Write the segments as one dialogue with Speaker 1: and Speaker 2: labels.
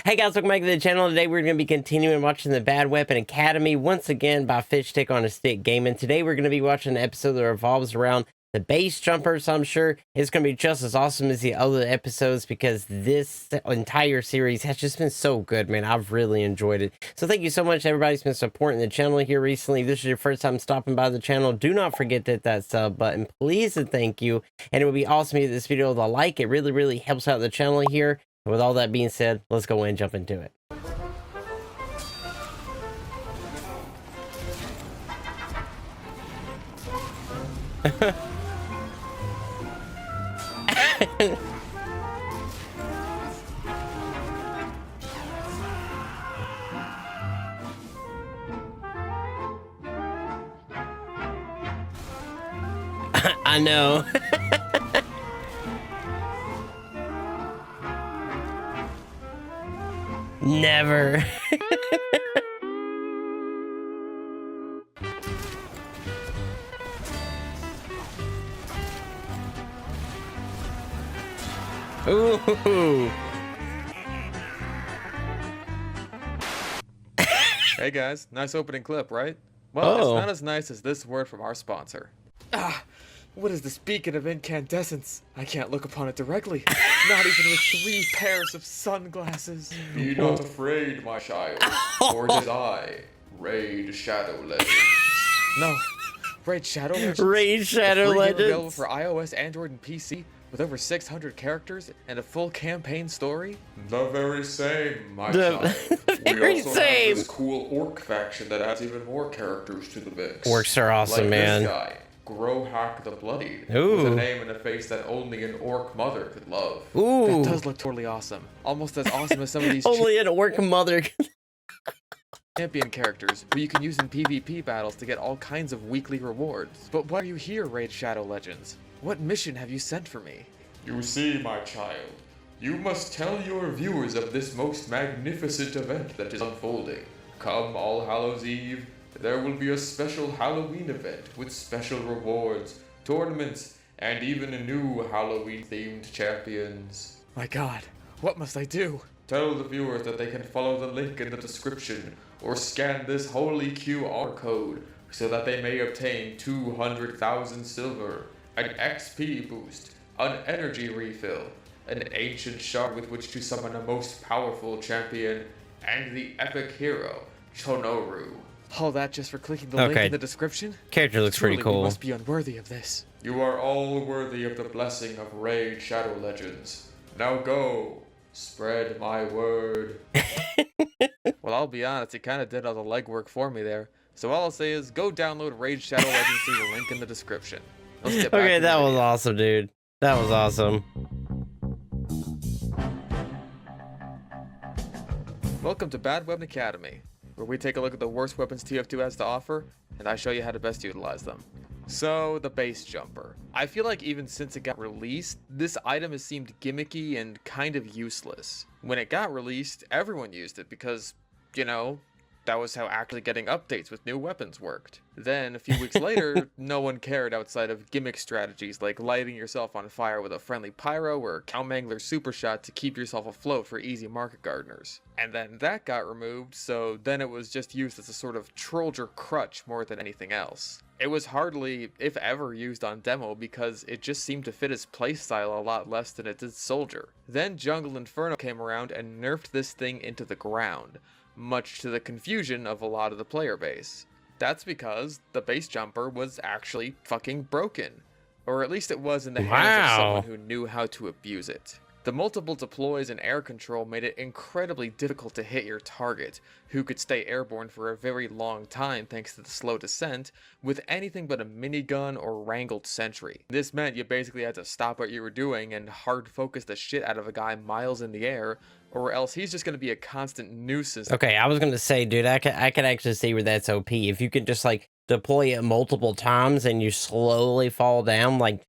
Speaker 1: Hey guys, welcome back to the channel. Today we're going to be continuing watching the Bad Weapon Academy once again by Fish Stick on a Stick Gaming. Today we're going to be watching an episode that revolves around the base jumper, so I'm sure it's going to be just as awesome as the other episodes because this entire series has just been so good, man. I've really enjoyed it. So thank you so much everybody who's been supporting the channel here recently. If this is your first time stopping by the channel, do not forget to hit that sub button, please, and thank you. And it would be awesome to give this video a like. It really helps out the channel here. And with all that being said, let's go and jump into it. I know. Never. Ooh.
Speaker 2: Hey guys, nice opening clip, right? Well, It's not as nice as this word from our sponsor. What is this beacon of incandescence? I can't look upon it directly, not even with 3 pairs of sunglasses.
Speaker 3: Be not afraid, my child, for it is I, Raid Shadow Legends.
Speaker 2: No, Raid Shadow Legends?
Speaker 1: Raid Shadow
Speaker 2: Free game
Speaker 1: Legends?
Speaker 2: available for iOS, Android, and PC, with over 600 characters and a full campaign story?
Speaker 3: The very same, my child.
Speaker 1: Very
Speaker 3: we also
Speaker 1: same.
Speaker 3: have this cool orc faction that adds even more characters to the mix.
Speaker 1: Orcs are awesome,
Speaker 3: like
Speaker 1: man.
Speaker 3: This guy, Growhack the Bloodied,
Speaker 1: Ooh.
Speaker 3: with a name and a face that only an orc mother could love.
Speaker 1: Ooh.
Speaker 2: That does look totally awesome. Almost as awesome as some of these
Speaker 1: Only an orc mother.
Speaker 2: champion characters who you can use in PvP battles to get all kinds of weekly rewards. But why are you here, Raid Shadow Legends? What mission have you sent for me?
Speaker 3: You see, my child, you must tell your viewers of this most magnificent event that is unfolding. Come All Hallows Eve, there will be a special Halloween event with special rewards, tournaments, and even a new Halloween-themed champions.
Speaker 2: My god, what must I do?
Speaker 3: Tell the viewers that they can follow the link in the description or scan this holy QR code so that they may obtain 200,000 silver, an XP boost, an energy refill, an ancient shard with which to summon a most powerful champion, and the epic hero, Chonoru.
Speaker 2: All that just for clicking the link
Speaker 1: Okay.
Speaker 2: in the description?
Speaker 1: Character looks
Speaker 2: Surely
Speaker 1: pretty cool.
Speaker 2: We must be unworthy of this.
Speaker 3: You are all worthy of the blessing of Raid Shadow Legends. Now go, spread my word.
Speaker 2: Well, I'll be honest, it kind of did all the legwork for me there. So all I'll say is go download Raid Shadow Legends through the link in the description. Let's get back
Speaker 1: Okay,
Speaker 2: to the
Speaker 1: that was
Speaker 2: video.
Speaker 1: awesome, dude. That was awesome.
Speaker 2: Welcome to Bad Weapon Academy, where we take a look at the worst weapons TF2 has to offer, and I show you how to best utilize them. So, the base jumper. I feel like even since it got released, this item has seemed gimmicky and kind of useless. When it got released, everyone used it because, you know, that was how actually getting updates with new weapons worked. Then, a few weeks later, no one cared outside of gimmick strategies like lighting yourself on fire with a friendly pyro or Cowmangler super shot to keep yourself afloat for easy market gardeners. And then that got removed, so then it was just used as a sort of trollger crutch more than anything else. It was hardly, if ever, used on demo because it just seemed to fit his playstyle a lot less than it did Soldier. Then Jungle Inferno came around and nerfed this thing into the ground, much to the confusion of a lot of the player base. That's because the base jumper was actually fucking broken. Or at least it was in the hands of someone who knew how to abuse it. The multiple deploys and air control made it incredibly difficult to hit your target, who could stay airborne for a very long time thanks to the slow descent, with anything but a minigun or wrangled sentry. This meant you basically had to stop what you were doing and hard focus the shit out of a guy miles in the air, or else he's just going to be a constant nuisance.
Speaker 1: Okay, I was gonna say, dude, I could actually see where that's OP. If you could just like deploy it multiple times and you slowly fall down, like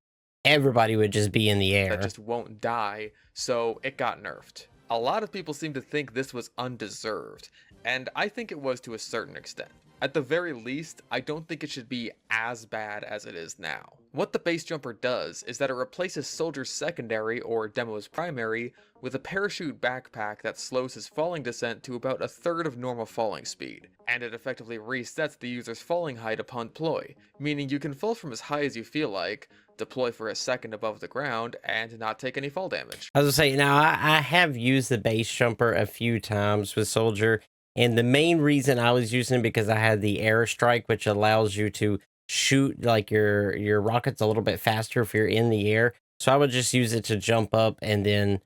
Speaker 1: everybody would just be in the air.
Speaker 2: That just won't die, so it got nerfed. A lot of people seem to think this was undeserved, and I think it was to a certain extent. At the very least, I don't think it should be as bad as it is now. What the base jumper does is that it replaces Soldier's secondary, or Demo's primary, with a parachute backpack that slows his falling descent to about a third of normal falling speed, and it effectively resets the user's falling height upon deploy, meaning you can fall from as high as you feel like, deploy for a second above the ground, and not take any fall damage.
Speaker 1: I was gonna say, now I have used the base jumper a few times with Soldier, and the main reason I was using it because I had the airstrike, which allows you to shoot like your rockets a little bit faster if you're in the air. So I would just use it to jump up and then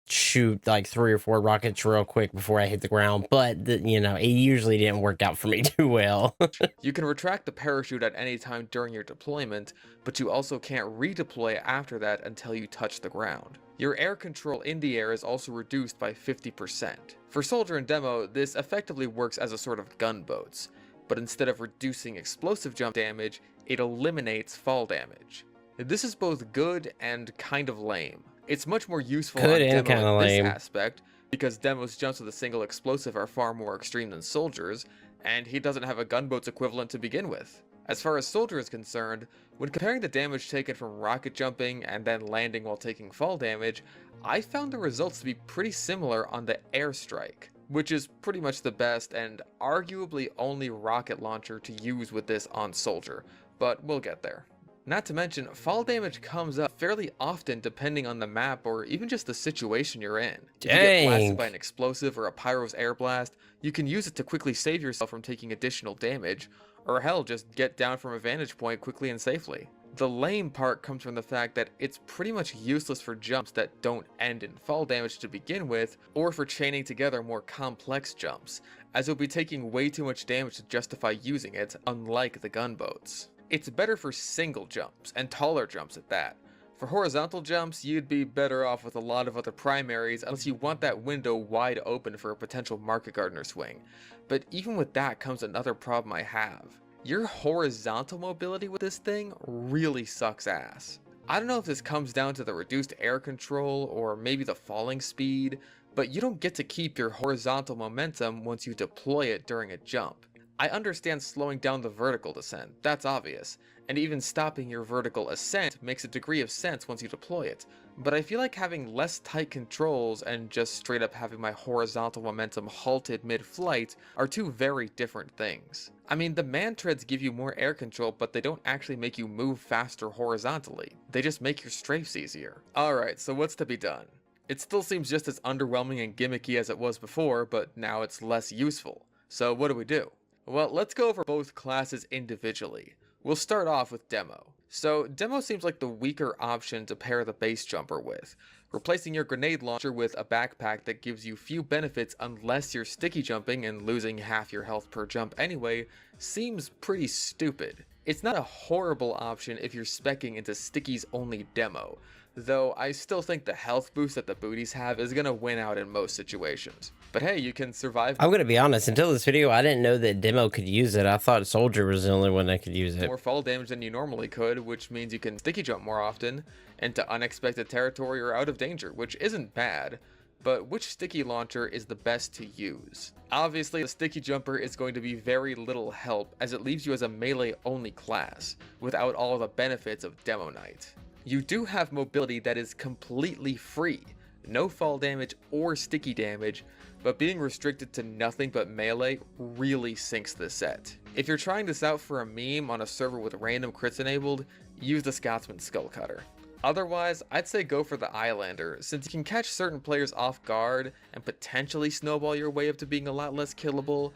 Speaker 1: shoot like 3 or 4 rockets real quick before I hit the ground. But it usually didn't work out for me too well.
Speaker 2: You can retract the parachute at any time during your deployment, but you also can't redeploy after that until you touch the ground. Your air control in the air is also reduced by 50%. For Soldier and Demo, this effectively works as a sort of gunboats, but instead of reducing explosive jump damage, it eliminates fall damage. This is both good and kind of lame. It's much more useful
Speaker 1: Good
Speaker 2: on
Speaker 1: and
Speaker 2: Demo
Speaker 1: kinda
Speaker 2: in this
Speaker 1: lame.
Speaker 2: aspect, because Demo's jumps with a single explosive are far more extreme than Soldier's, and he doesn't have a gunboat's equivalent to begin with. As far as Soldier is concerned, when comparing the damage taken from rocket jumping and then landing while taking fall damage, I found the results to be pretty similar on the airstrike, which is pretty much the best and arguably only rocket launcher to use with this on Soldier, but we'll get there. Not to mention, fall damage comes up fairly often depending on the map or even just the situation you're in. If you get blasted
Speaker 1: Dang.
Speaker 2: by an explosive or a pyro's air blast, you can use it to quickly save yourself from taking additional damage, or hell, just get down from a vantage point quickly and safely. The lame part comes from the fact that it's pretty much useless for jumps that don't end in fall damage to begin with, or for chaining together more complex jumps, as you'll be taking way too much damage to justify using it, unlike the gunboats. It's better for single jumps, and taller jumps at that. For horizontal jumps, you'd be better off with a lot of other primaries unless you want that window wide open for a potential market gardener swing. But even with that comes another problem I have. Your horizontal mobility with this thing really sucks ass. I don't know if this comes down to the reduced air control or maybe the falling speed, but you don't get to keep your horizontal momentum once you deploy it during a jump. I understand slowing down the vertical descent, that's obvious, and even stopping your vertical ascent makes a degree of sense once you deploy it, but I feel like having less tight controls and just straight up having my horizontal momentum halted mid-flight are two very different things. I mean, the man treads give you more air control, but they don't actually make you move faster horizontally, they just make your strafes easier. Alright, so what's to be done? It still seems just as underwhelming and gimmicky as it was before, but now it's less useful. So what do? Well, let's go over both classes individually. We'll start off with Demo. So, Demo seems like the weaker option to pair the base jumper with. Replacing your grenade launcher with a backpack that gives you few benefits unless you're sticky jumping and losing half your health per jump anyway seems pretty stupid. It's not a horrible option if you're speccing into stickies only Demo, though I still think the health boost that the booties have is gonna win out in most situations. But hey, you can survive
Speaker 1: I'm gonna be honest, until this video, I didn't know that Demo could use it. I thought Soldier was the only one that could use it.
Speaker 2: more fall damage than you normally could, which means you can sticky jump more often, into unexpected territory or out of danger, which isn't bad. But which sticky launcher is the best to use? Obviously, the sticky jumper is going to be very little help as it leaves you as a melee only class, without all the benefits of Demo Knight. You do have mobility that is completely free, no fall damage or sticky damage, but being restricted to nothing but melee really sinks the set. If you're trying this out for a meme on a server with random crits enabled, use the Scotsman Skull Cutter. Otherwise, I'd say go for the Islander, since you can catch certain players off guard and potentially snowball your way up to being a lot less killable,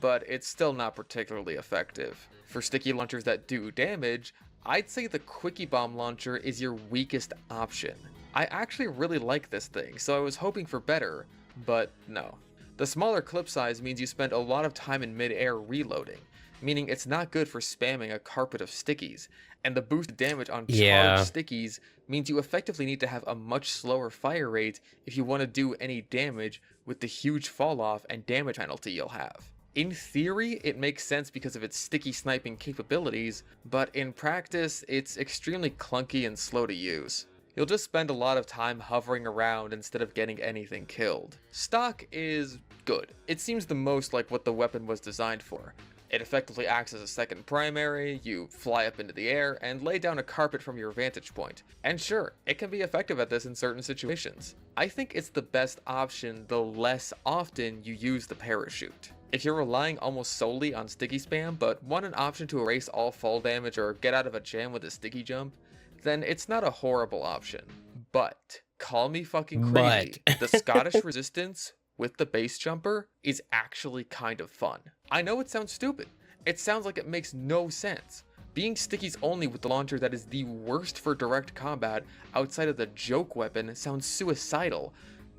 Speaker 2: but it's still not particularly effective. For sticky launchers that do damage, I'd say the Quickie Bomb launcher is your weakest option. I actually really like this thing, so I was hoping for better, but no. The smaller clip size means you spend a lot of time in mid-air reloading, meaning it's not good for spamming a carpet of stickies, and the boosted damage on charged stickies means you effectively need to have a much slower fire rate if you want to do any damage with the huge fall off and damage penalty you'll have. In theory, it makes sense because of its sticky sniping capabilities, but in practice, it's extremely clunky and slow to use. You'll just spend a lot of time hovering around instead of getting anything killed. Stock is good. It seems the most like what the weapon was designed for. It effectively acts as a second primary, you fly up into the air, and lay down a carpet from your vantage point. And sure, it can be effective at this in certain situations. I think it's the best option the less often you use the parachute. If you're relying almost solely on sticky spam, but want an option to erase all fall damage or get out of a jam with a sticky jump, then it's not a horrible option. But, call me fucking crazy, the Scottish resistance with the base jumper is actually kind of fun. I know it sounds stupid. It sounds like it makes no sense. Being stickies only with the launcher that is the worst for direct combat outside of the joke weapon sounds suicidal,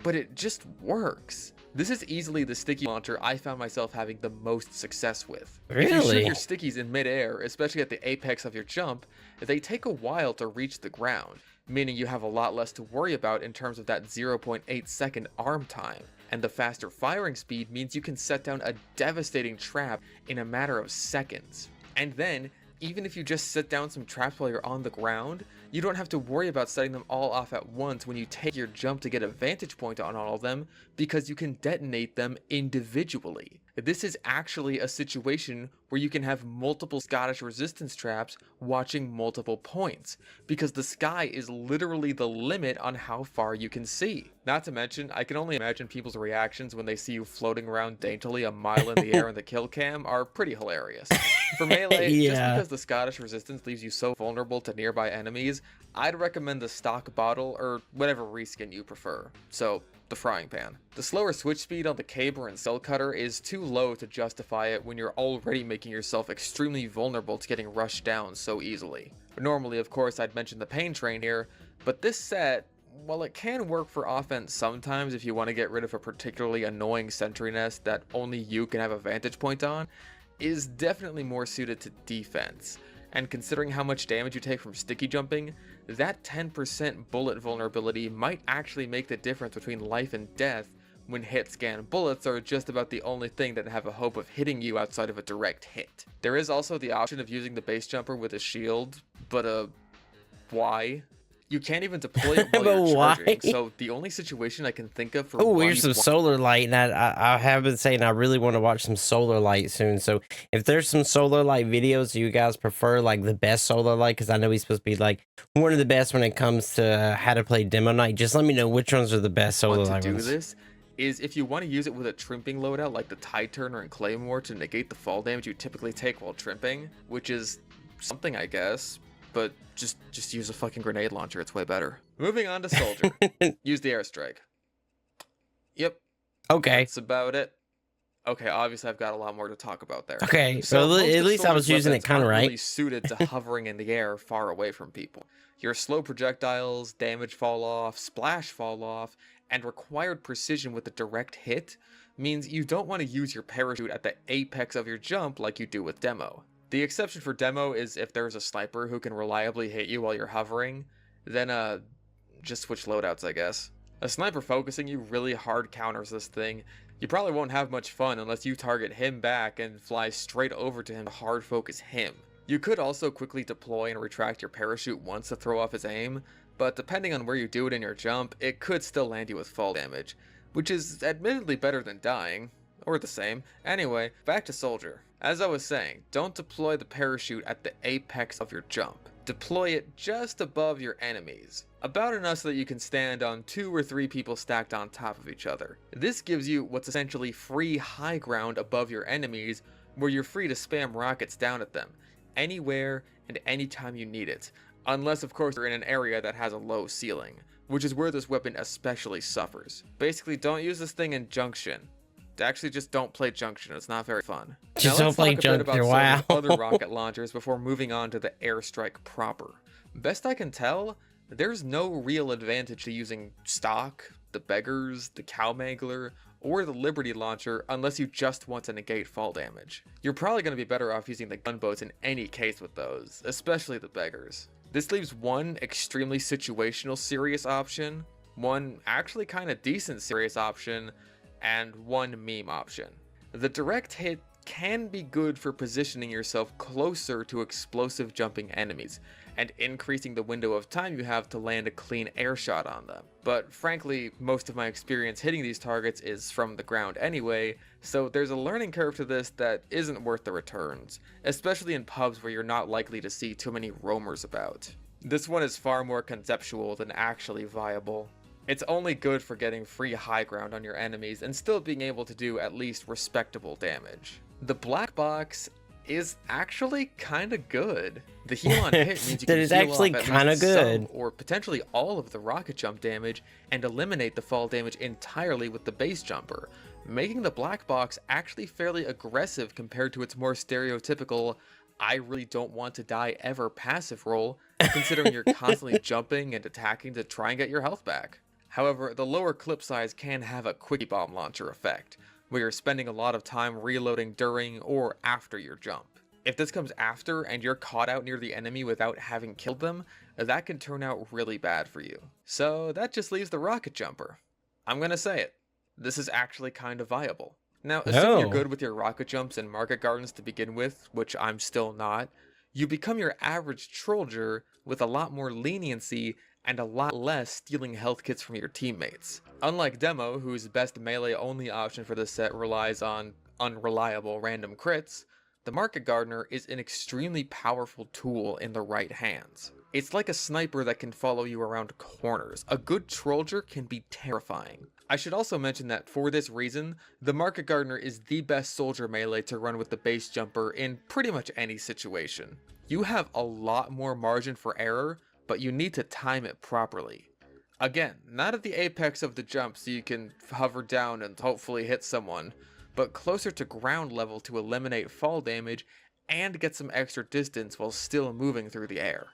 Speaker 2: but it just works. This is easily the sticky launcher I found myself having the most success with. If you shoot your stickies in midair, especially at the apex of your jump, they take a while to reach the ground, meaning you have a lot less to worry about in terms of that 0.8 second arm time. And the faster firing speed means you can set down a devastating trap in a matter of seconds. And then, even if you just set down some traps while you're on the ground, you don't have to worry about setting them all off at once when you take your jump to get a vantage point on all of them, because you can detonate them individually. This is actually a situation where you can have multiple Scottish resistance traps watching multiple points, because the sky is literally the limit on how far you can see. Not to mention, I can only imagine people's reactions when they see you floating around daintily a mile in the air in the kill cam are pretty hilarious. For melee, just because the Scottish resistance leaves you so vulnerable to nearby enemies, I'd recommend the stock bottle or whatever reskin you prefer. So, the frying pan. The slower switch speed on the caber and cell cutter is too low to justify it when you're already making yourself extremely vulnerable to getting rushed down so easily. Normally, of course, I'd mention the pain train here, but this set, while it can work for offense sometimes if you want to get rid of a particularly annoying sentry nest that only you can have a vantage point on, is definitely more suited to defense. And considering how much damage you take from sticky jumping, that 10% bullet vulnerability might actually make the difference between life and death when hit scan bullets are just about the only thing that have a hope of hitting you outside of a direct hit. There is also the option of using the base jumper with a shield, but why? You can't even deploy it while you're charging, so the only situation I can think of for
Speaker 1: here's some solar light, and I have been saying I really want to watch some solar light soon. So if there's some solar light videos you guys prefer, like the best solar light, because I know he's supposed to be like one of the best when it comes to how to play demo night, just let me know which ones are the best solar light ones.
Speaker 2: This is if you want to use it with a trimping loadout like the Tide Turner and Claymore to negate the fall damage you typically take while trimping, which is something I guess, but just use a fucking grenade launcher, it's way better. Moving on to Soldier. Use the airstrike. Yep.
Speaker 1: Okay.
Speaker 2: That's about it. Okay, obviously I've got a lot more to talk about there.
Speaker 1: Okay, so at least I was using it kind of right.
Speaker 2: Really suited to hovering in the air far away from people. Your slow projectiles, damage fall off, splash fall off, and required precision with a direct hit means you don't want to use your parachute at the apex of your jump like you do with Demo. The exception for Demo is if there's a sniper who can reliably hit you while you're hovering, then just switch loadouts, I guess. A sniper focusing you really hard counters this thing. You probably won't have much fun unless you target him back and fly straight over to him to hard focus him. You could also quickly deploy and retract your parachute once to throw off his aim, but depending on where you do it in your jump, it could still land you with fall damage, which is admittedly better than dying, or the same. Anyway, back to Soldier. As I was saying, don't deploy the parachute at the apex of your jump. Deploy it just above your enemies, about enough so that you can stand on 2 or 3 people stacked on top of each other. This gives you what's essentially free high ground above your enemies, where you're free to spam rockets down at them, anywhere and anytime you need it, unless of course you're in an area that has a low ceiling, which is where this weapon especially suffers. Basically, don't use this thing in Junction. Actually, just don't play Junction. It's not very fun.
Speaker 1: Just
Speaker 2: now,
Speaker 1: don't play Junction. Wow.
Speaker 2: Other rocket launchers before moving on to the airstrike proper. Best I can tell, there's no real advantage to using stock, the Beggars, the Cowmangler, or the Liberty launcher unless you just want to negate fall damage. You're probably going to be better off using the gunboats in any case with those, especially the Beggars. This leaves one extremely situational serious option, one actually kind of decent serious option, and one meme option. The direct hit can be good for positioning yourself closer to explosive jumping enemies, and increasing the window of time you have to land a clean air shot on them. But frankly, most of my experience hitting these targets is from the ground anyway, so there's a learning curve to this that isn't worth the returns, especially in pubs where you're not likely to see too many roamers about. This one is far more conceptual than actually viable. It's only good for getting free high ground on your enemies and still being able to do at least respectable damage. The black box is actually kinda good. The heal on hit means you
Speaker 1: That
Speaker 2: can
Speaker 1: is
Speaker 2: heal
Speaker 1: actually
Speaker 2: off at
Speaker 1: kinda
Speaker 2: least
Speaker 1: good.
Speaker 2: some or potentially all of the rocket jump damage and eliminate the fall damage entirely with the base jumper, making the black box actually fairly aggressive compared to its more stereotypical I really don't want to die ever passive role, considering you're constantly jumping and attacking to try and get your health back. However, the lower clip size can have a quickie bomb launcher effect, where you're spending a lot of time reloading during or after your jump. If this comes after and you're caught out near the enemy without having killed them, that can turn out really bad for you. So that just leaves the rocket jumper. I'm gonna say it. This is actually kind of viable. Now, assuming you're
Speaker 1: Oh.
Speaker 2: good with your rocket jumps and market gardens to begin with, which I'm still not, you become your average Trollger with a lot more leniency and a lot less stealing health kits from your teammates. Unlike Demo, whose best melee only option for this set relies on unreliable random crits, the Market Gardener is an extremely powerful tool in the right hands. It's like a sniper that can follow you around corners. A good Trollger can be terrifying. I should also mention that for this reason, the Market Gardener is the best soldier melee to run with the base jumper in pretty much any situation. You have a lot more margin for error, but you need to time it properly. Again, not at the apex of the jump so you can hover down and hopefully hit someone, but closer to ground level to eliminate fall damage and get some extra distance while still moving through the air.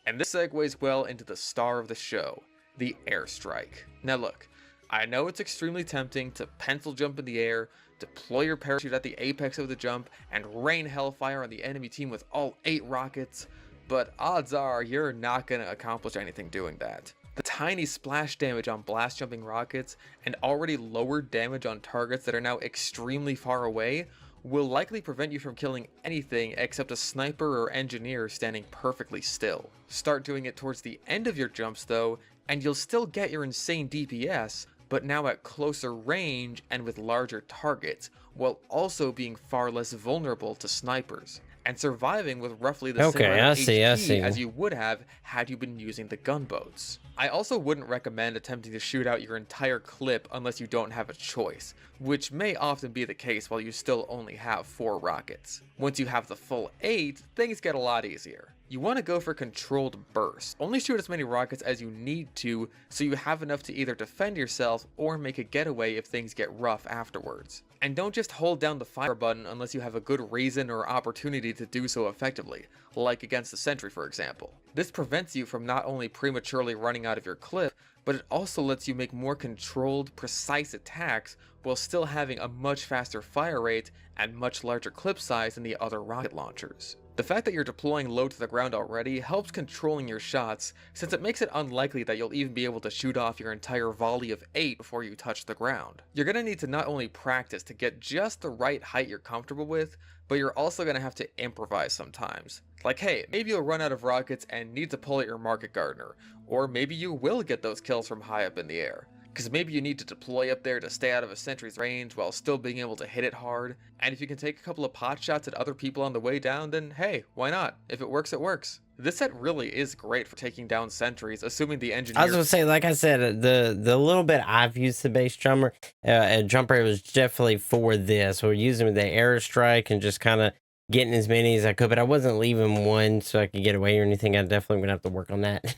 Speaker 2: And this segues well into the star of the show, the airstrike. Now look, I know it's extremely tempting to pencil jump in the air, deploy your parachute at the apex of the jump, and rain hellfire on the enemy team with all 8 rockets, but odds are you're not going to accomplish anything doing that. The tiny splash damage on blast jumping rockets and already lowered damage on targets that are now extremely far away will likely prevent you from killing anything except a sniper or engineer standing perfectly still. Start doing it towards the end of your jumps though, and you'll still get your insane DPS, but now at closer range and with larger targets, while also being far less vulnerable to snipers, and surviving with roughly the same amount of HP as you would have had you been using the gunboats. I also wouldn't recommend attempting to shoot out your entire clip unless you don't have a choice, which may often be the case while you still only have 4 rockets. Once you have the full 8, things get a lot easier. You want to go for controlled bursts. Only shoot as many rockets as you need to, so you have enough to either defend yourself or make a getaway if things get rough afterwards. And don't just hold down the fire button unless you have a good reason or opportunity to do so effectively, like against the sentry for example. This prevents you from not only prematurely running out of your clip, but it also lets you make more controlled, precise attacks while still having a much faster fire rate and much larger clip size than the other rocket launchers. The fact that you're deploying low to the ground already helps controlling your shots, since it makes it unlikely that you'll even be able to shoot off your entire volley of 8 before you touch the ground. You're going to need to not only practice to get just the right height you're comfortable with, but you're also going to have to improvise sometimes. Like hey, maybe you'll run out of rockets and need to pull out your Market Gardener, or maybe you will get those kills from high up in the air. Because maybe you need to deploy up there to stay out of a sentry's range while still being able to hit it hard, and if you can take a couple of pot shots at other people on the way down, then hey, why not? If it works, it works. This set really is great for taking down sentries, assuming the engineer...
Speaker 1: I was gonna say, like I said, the little bit I've used the base jumper, it was definitely for this. We're using the airstrike and just kind of getting as many as I could, but I wasn't leaving one so I could get away or anything. I definitely gonna have to work on that.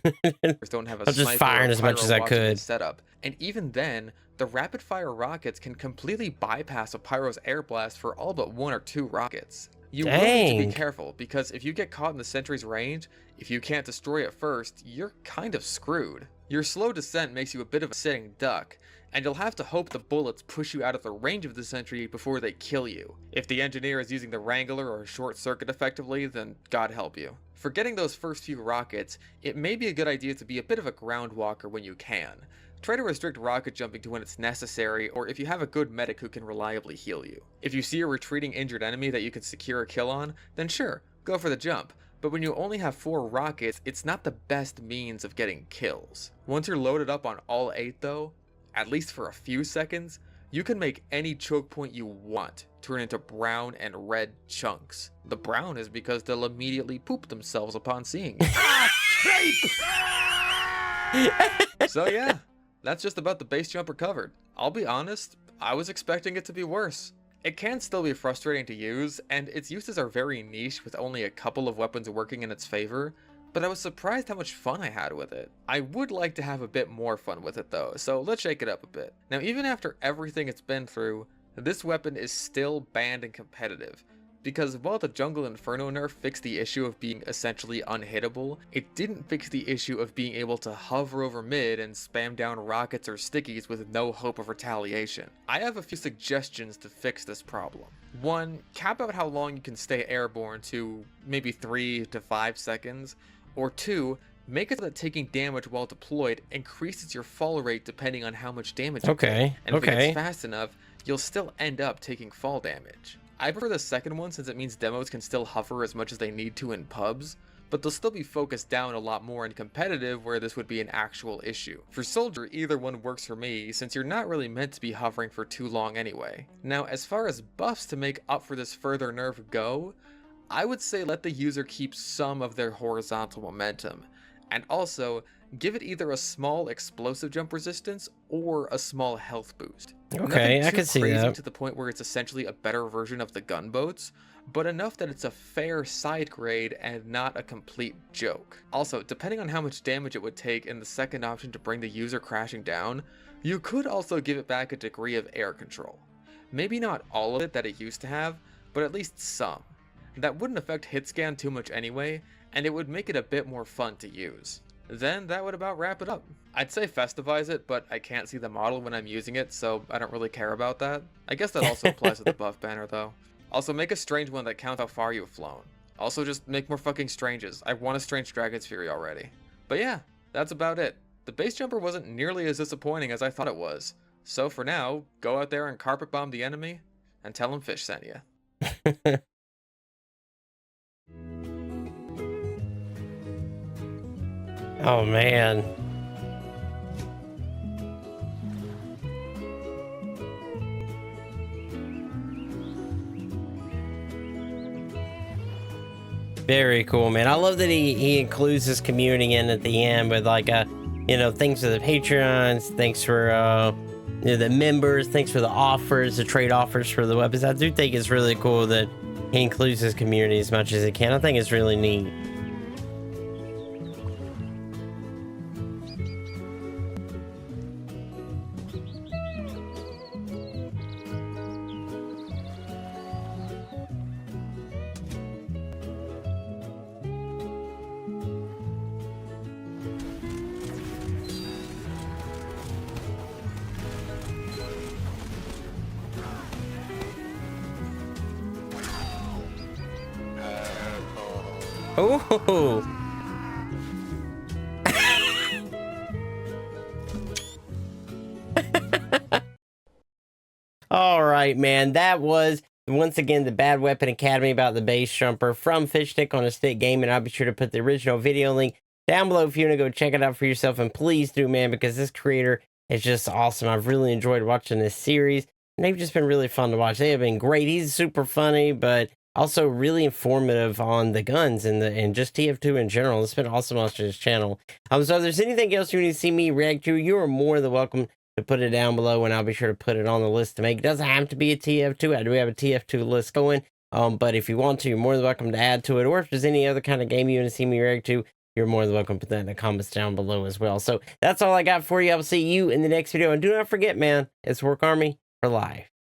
Speaker 2: don't have a
Speaker 1: I was just firing as much as I could.
Speaker 2: Setup. And even then, the rapid fire rockets can completely bypass a pyro's air blast for all but 1 or 2 rockets. You will need to be careful, because if you get caught in the sentry's range, if you can't destroy it first, you're kind of screwed. Your slow descent makes you a bit of a sitting duck, and you'll have to hope the bullets push you out of the range of the sentry before they kill you. If the engineer is using the Wrangler or short circuit effectively, then God help you. For getting those first few rockets, it may be a good idea to be a bit of a ground walker when you can. Try to restrict rocket jumping to when it's necessary, or if you have a good medic who can reliably heal you. If you see a retreating injured enemy that you can secure a kill on, then sure, go for the jump. but when you only have 4 rockets, it's not the best means of getting kills. Once you're loaded up on all 8 though, at least for a few seconds, you can make any choke point you want turn into brown and red chunks. The brown is because they'll immediately poop themselves upon seeing you. So yeah, that's just about the base jumper covered. I'll be honest, I was expecting it to be worse. It can still be frustrating to use, and its uses are very niche with only a couple of weapons working in its favor, but I was surprised how much fun I had with it. I would like to have a bit more fun with it though, so let's shake it up a bit. Now even after everything it's been through, this weapon is still banned and competitive, because while the Jungle Inferno nerf fixed the issue of being essentially unhittable, it didn't fix the issue of being able to hover over mid and spam down rockets or stickies with no hope of retaliation. I have a few suggestions to fix this problem. 1. Cap out how long you can stay airborne to maybe 3 to 5 seconds, or 2. Make it so that taking damage while deployed increases your fall rate depending on how much damage you take. And if it's fast enough, you'll still end up taking fall damage. I prefer the second one since it means demos can still hover as much as they need to in pubs, but they'll still be focused down a lot more in competitive where this would be an actual issue. For Soldier, either one works for me since you're not really meant to be hovering for too long anyway. Now, as far as buffs to make up for this further nerf go, I would say let the user keep some of their horizontal momentum, and also give it either a small explosive jump resistance or a small health boost.
Speaker 1: Okay, I can see that.
Speaker 2: To the point where it's essentially a better version of the gunboats, but enough that it's a fair side grade and not a complete joke. Also, depending on how much damage it would take in the second option to bring the user crashing down, you could also give it back a degree of air control. Maybe not all of it that it used to have, but at least some. That wouldn't affect hit scan too much anyway, and it would make it a bit more fun to use. Then that would about wrap it up. I'd say festivize it, but I can't see the model when I'm using it, so I don't really care about that. I guess that also applies to the buff banner though. Also make a strange one that counts how far you've flown. Also just make more fucking stranges. I want a strange Dragon's Fury already. But yeah, that's about it. The base jumper wasn't nearly as disappointing as I thought it was. So for now, go out there and carpet bomb the enemy, and tell them Fish sent you.
Speaker 1: Oh man. Very cool, man. I love that he includes his community in at the end with like thanks for the Patreons, thanks for the members, thanks for the offers, the trade offers for the weapons. I do think it's really cool that he includes his community as much as he can. I think it's really neat. Oh. All right, man. That was once again the Bad Weapon Academy about the base jumper from Fish Stick on a Stick Gaming. I'll be sure to put the original video link down below if you want to go check it out for yourself. And please do, man, because this creator is just awesome. I've really enjoyed watching this series, and they've just been really fun to watch. They have been great. He's super funny, but also really informative on the guns and just TF2 in general. It's been awesome watching his channel. So if there's anything else you need to see me react to, you are more than welcome to put it down below, and I'll be sure to put it on the list to make. It doesn't have to be a TF2. I do have a TF2 list going. But if you want to, you're more than welcome to add to it. Or if there's any other kind of game you want to see me react to, you're more than welcome to put that in the comments down below as well. So that's all I got for you. I'll see you in the next video. And do not forget, man, it's Work Army for life.